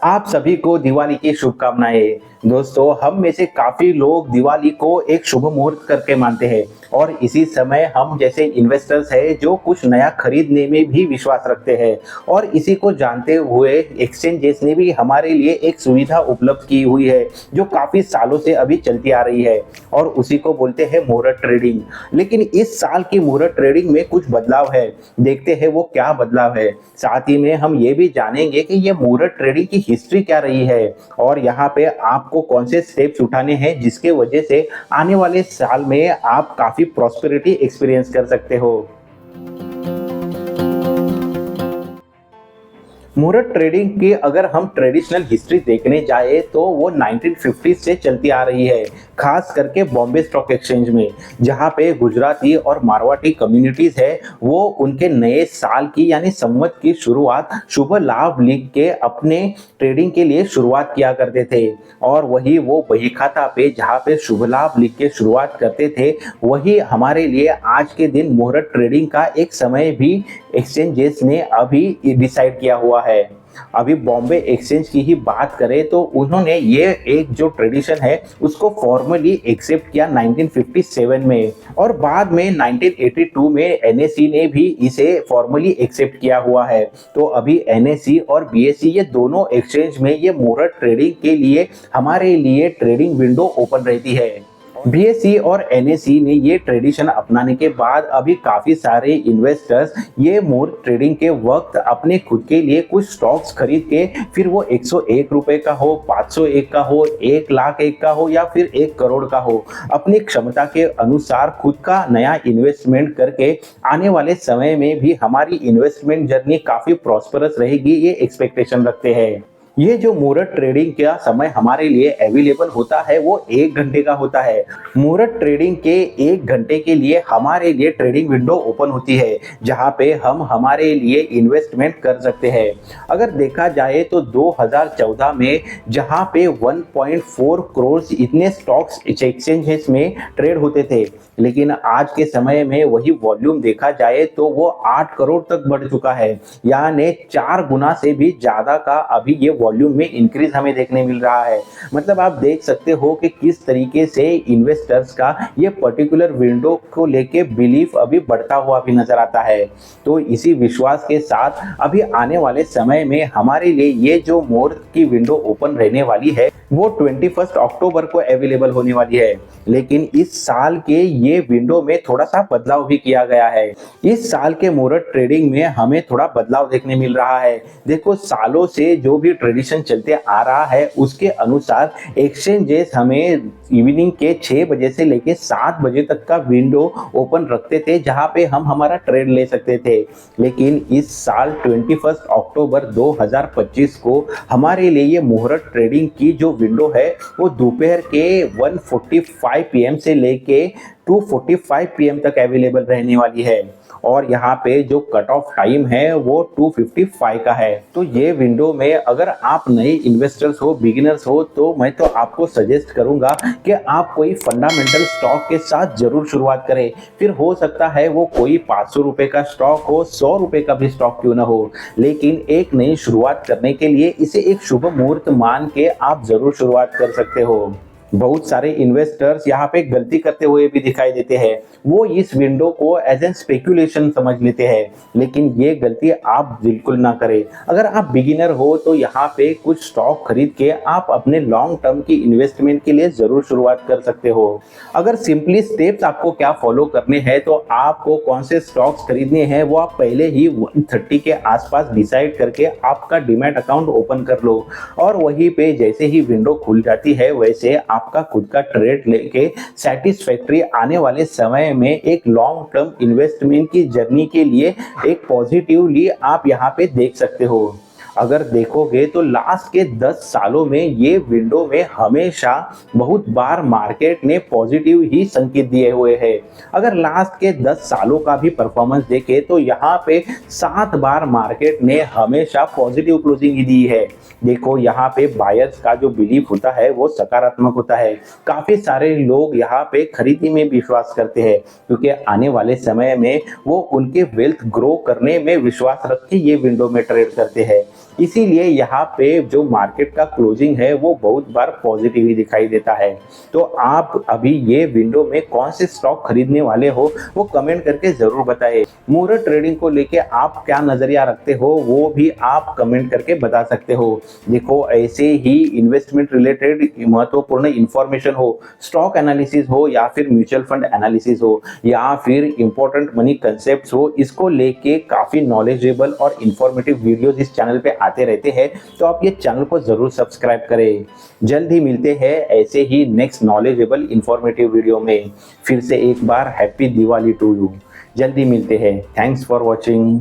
आप सभी को दिवाली की शुभकामनाएं। दोस्तों, हम में से काफी लोग दिवाली को एक शुभ मुहूर्त करके मानते हैं और इसी समय हम जैसे इन्वेस्टर्स हैं जो कुछ नया खरीदने में भी विश्वास रखते हैं और इसी को जानते हुए एक्सचेंजेस ने भी हमारे लिए एक सुविधा उपलब्ध की हुई है जो काफी सालों से अभी चलती आ रही है और उसी को बोलते हैं मुहूर्त ट्रेडिंग। लेकिन इस साल की मुहूर्त ट्रेडिंग में कुछ बदलाव है। देखते हैं वो क्या बदलाव है। साथ ही में हम ये भी जानेंगे कि ये मुहूर्त ट्रेडिंग की हिस्ट्री क्या रही है और यहाँ पे आपको कौन से स्टेप्स उठाने हैं जिसके वजह से आने वाले साल में आप काफी प्रॉस्पेरिटी एक्सपीरियंस कर सकते हो। मुहूर्त ट्रेडिंग की अगर हम ट्रेडिशनल हिस्ट्री देखने जाए तो वो 1950 से चलती आ रही है, खास करके बॉम्बे स्टॉक एक्सचेंज में, जहां पे गुजराती और मारवाड़ी कम्युनिटीज है वो उनके नए साल की यानी संवत की शुरुआत शुभ लाभ लिख के अपने ट्रेडिंग के लिए शुरुआत किया करते थे। और वही वो बही खाता पे जहाँ पे शुभ लाभ लिख के शुरुआत करते थे, वही हमारे लिए आज के दिन मुहूर्त ट्रेडिंग का एक समय भी एक्सचेंजेस ने अभी डिसाइड किया हुआ है। अभी बॉम्बे एक्सचेंज की ही बात करें तो उन्होंने ये एक जो ट्रेडिशन है उसको फॉर्मली एक्सेप्ट किया 1957 में और बाद में 1982 में एनएसई ने भी इसे फॉर्मली एक्सेप्ट किया हुआ है। तो अभी एनएसई और बीएसई ये दोनों एक्सचेंज में ये मुहूर्त ट्रेडिंग के लिए हमारे लिए ट्रेडिंग विंडो ओपन रहती है। बीएसई और एनएसई ने ये ट्रेडिशन अपनाने के बाद अभी काफी सारे इन्वेस्टर्स ये मुहूर्त ट्रेडिंग के वक्त अपने खुद के लिए कुछ स्टॉक्स खरीद के फिर वो 101 रुपए का हो, 501 का हो, 1 लाख 1 का हो या फिर 1 करोड़ का हो, अपनी क्षमता के अनुसार खुद का नया इन्वेस्टमेंट करके आने वाले समय में भी हमारी इन्वेस्टमेंट जर्नी काफी प्रॉस्परस रहेगी, ये एक्सपेक्टेशन रखते हैं। ये जो मुहूर्त ट्रेडिंग का समय हमारे लिए अवेलेबल होता है वो 1 घंटे का होता है। मुहूर्त ट्रेडिंग के 1 घंटे के लिए हमारे लिए ट्रेडिंग विंडो ओपन होती है जहां पे हम हमारे लिए इन्वेस्टमेंट कर सकते हैं। अगर देखा जाए तो 2014 में जहां पे 1.4 करोड़ इतने स्टॉक्स एक्सचेंजेस में ट्रेड होते थे, लेकिन आज के समय में वही वॉल्यूम देखा जाए तो वो 8 करोड़ तक बढ़ चुका है, यानी 4 गुना से भी ज्यादा का अभी ये वॉल्यूम में इंक्रीज हमें देखने मिल रहा है। मतलब आप देख सकते हो कि किस तरीके से इन्वेस्टर्स का ये पर्टिकुलर विंडो को लेके बिलीफ अभी बढ़ता हुआ भी नजर आता है। तो इसी विश्वास के साथ अभी आने वाले समय में हमारे लिए ये जो मुहूर्त की विंडो ओपन रहने वाली है वो 21 अक्टूबर को अवेलेबल होने वाली है। लेकिन इस साल के ये विंडो में थोड़ा सा बदलाव भी किया गया है। इस साल के मुहूर्त ट्रेडिंग में हमें थोड़ा बदलाव देखने मिल रहा है। देखो, सालों से जो भी ट्रेडिशन चलते आ रहा है उसके अनुसार एक्सचेंजेस हमें इवनिंग के 6 बजे से लेके 7 बजे तक का विंडो ओपन रखते थे जहां पे हम हमारा ट्रेड ले सकते थे। लेकिन इस साल 21 अक्टूबर 2025 को हमारे लिए ये मुहूर्त ट्रेडिंग की जो विंडो है वो दोपहर के 1:45 पीएम से लेके 2:45 पीएम तक अवेलेबल रहने वाली है और यहाँ पे जो कट ऑफ टाइम है वो 2:55 का है। तो ये विंडो में अगर आप नए इन्वेस्टर्स हो, बिगिनर्स हो, तो मैं तो आपको सजेस्ट करूंगा कि आप कोई फंडामेंटल स्टॉक के साथ जरूर शुरुआत करें। फिर हो सकता है वो कोई 500 रुपए का स्टॉक हो, 100 रुपए का भी स्टॉक क्यों ना हो, लेकिन एक नई शुरुआत करने के लिए इसे एक शुभ मुहूर्त मान के आप जरूर शुरुआत कर सकते हो। बहुत सारे इन्वेस्टर्स यहाँ पे गलती करते हुए भी दिखाई देते हैं। वो इस विंडो को एज एन स्पेकुलेशन समझ लेते हैं, लेकिन ये गलती आप बिल्कुल ना करें। अगर आप बिगिनर हो तो यहाँ पे कुछ स्टॉक खरीद के आप अपने लॉन्ग टर्म की इन्वेस्टमेंट के लिए जरूर शुरुआत कर सकते हो। अगर सिंपली स्टेप्स आपको क्या फॉलो करने हैं तो आपको कौन से स्टॉक्स खरीदने हैं वो आप पहले ही 130 के आसपास डिसाइड करके आपका डीमैट अकाउंट ओपन कर लो और वहीं पे जैसे ही विंडो खुल जाती है वैसे आपका खुद का ट्रेड लेके सेटिस्फैक्ट्री आने वाले समय में एक लॉन्ग टर्म इन्वेस्टमेंट की जर्नी के लिए एक पॉजिटिवली आप यहाँ पे देख सकते हो। अगर देखोगे तो लास्ट के 10 सालों में ये विंडो में हमेशा बहुत बार मार्केट ने पॉजिटिव ही संकेत दिए हुए हैं। अगर लास्ट के 10 सालों का भी परफॉर्मेंस देखे तो यहाँ पे 7 बार मार्केट ने हमेशा पॉजिटिव क्लोजिंग ही दी है। देखो, यहाँ पे बायर्स का जो बिलीफ होता है वो सकारात्मक होता है। काफी सारे लोग यहाँ पे खरीदी में विश्वास करते हैं क्योंकि आने वाले समय में वो उनके वेल्थ ग्रो करने में विश्वास रख के ये विंडो में ट्रेड करते हैं। इसीलिए यहाँ पे जो मार्केट का क्लोजिंग है वो बहुत बार पॉजिटिव ही दिखाई देता है। तो आप अभी ये विंडो में कौन से स्टॉक खरीदने वाले हो वो कमेंट करके जरूर बताएं। मुहूर्त ट्रेडिंग को लेके आप क्या नजरिया रखते हो वो भी आप कमेंट करके बता सकते हो। देखो, ऐसे ही इन्वेस्टमेंट रिलेटेड महत्वपूर्ण इंफॉर्मेशन हो, स्टॉक एनालिसिस हो या फिर म्यूचुअल फंड एनालिसिस हो या फिर इंपॉर्टेंट मनी कंसेप्ट्स हो, इसको लेके काफी नॉलेजेबल और इंफॉर्मेटिव वीडियोस इस चैनल पे आते रहते हैं। तो आप ये चैनल को जरूर सब्सक्राइब करें। जल्द ही मिलते हैं ऐसे ही नेक्स्ट नॉलेजेबल इंफॉर्मेटिव वीडियो में। फिर से एक बार हैप्पी दिवाली टू यू। जल्दी मिलते हैं। Thanks for watching.